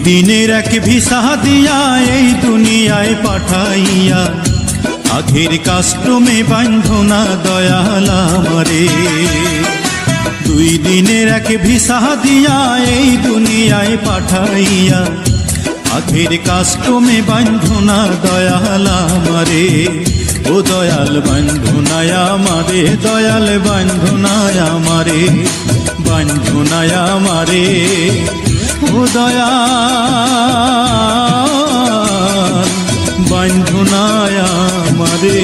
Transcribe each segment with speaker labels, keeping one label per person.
Speaker 1: দিনের এক ভিসা দিয়া এই দুনিয়ায় পাঠাইয়া আখের কাস্টমে বান্ধনা দয়াল আমারে। 2 দিনের এক ভিসা দিয়া এই দুনিয়ায় পাঠাইয়া আখের কাস্টমে বান্ধনা দয়াল আমারে। ও দয়াল বান্ধনায় আমারে, দয়াল বান্ধনায় আমারে, বান্ধনায় আমারে। ও দয়াল বান্ধনায় আমারে।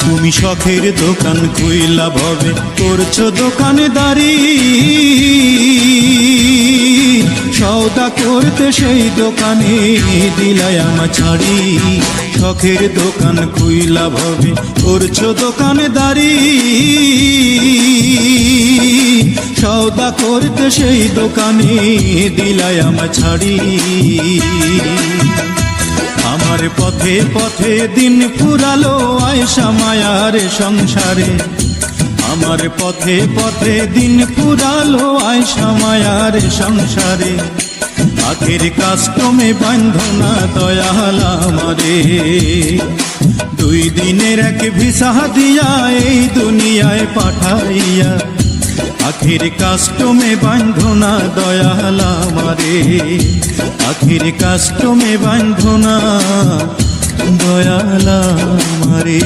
Speaker 1: তুমি শখের দোকান খুইলা ভবে করছো দোকানদারি, সওদা করতে সেই দোকানে দিলাই আমার ছাড়ি। শখের দোকান খুইলা ভবে করছো দোকানদারি, সওদা করতে সেই দোকানে দিলাই আমার ছাড়ি। আমার পথে পথে দিন ফুরালো আয়সা মায়ার সংসারে, আমার পথে পথে দিন ফুরালো আয়সা মায়ার সংসারে। আখের কাস্টমে বান্ধনা দয়াল আমারে। 2 দিনের এক ভিসা দিয়া এই দুনিয়ায় পাঠাইয়া আখের কাস্টমে বান্ধনা দয়াল আমারে। আখের কাস্টমে বান্ধনা দয়াল আমারে।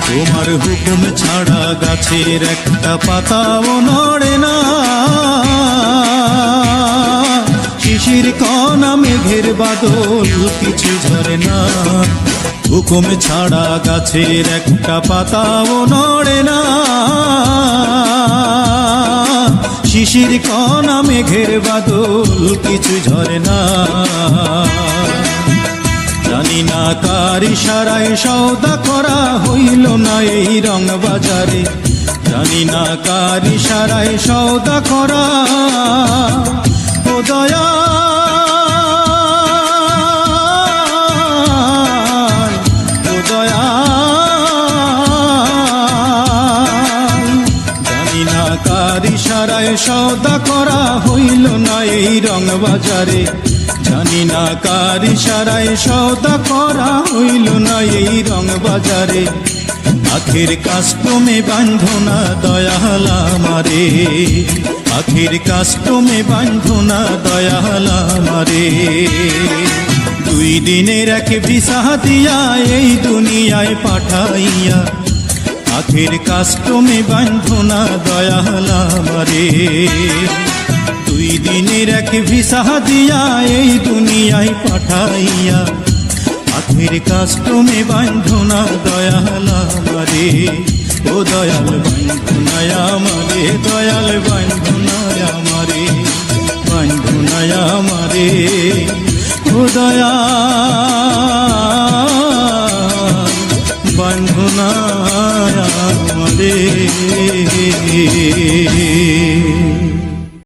Speaker 1: তোমার হুকুম ছাড়া গাছের একটা পাতাও নড়ে না, শিশির কণা মেঘের বাদল কিছু ঝরে না। হুকুম ছাড়া গাছের একটা পাতাও নড়ে না, শিশির কণা মেঘের বাদল কিছু ঝরে না। জানি না কার ইশারায় সওদা করা হইল না এই রং বাজারে, জানি না কার ইশারায় সওদা করা। ও দয়াল, ও দয়াল, জানি না কার ইশারায় সওদা করা হইল না এই রং বাজারে, জানি না কার ইশারায় সওদা করা হইল না এই রং বাজারে। আখের কাস্টমে বান্ধনা দয়াল আমারে, আখের কাস্টমে বান্ধনা দয়াল আমারে। 2 দিনের এক ভিসা দিয়া এই দুনিয়ায় পাঠাইয়া আখের কাস্টমে বান্ধনা দয়াল আমারে। 2 দিনের এক ভিসা দিয়া এই দুনিয়ায় পাঠাইয়া আখের কাস্টমে বান্ধনা দয়াল আমারে। ও দয়াল বান্ধনায় আমারে, দয়াল বান্ধনায় আমারে, বান্ধনায় আমারে। ও দয়াল বান্ধনায় আমারে।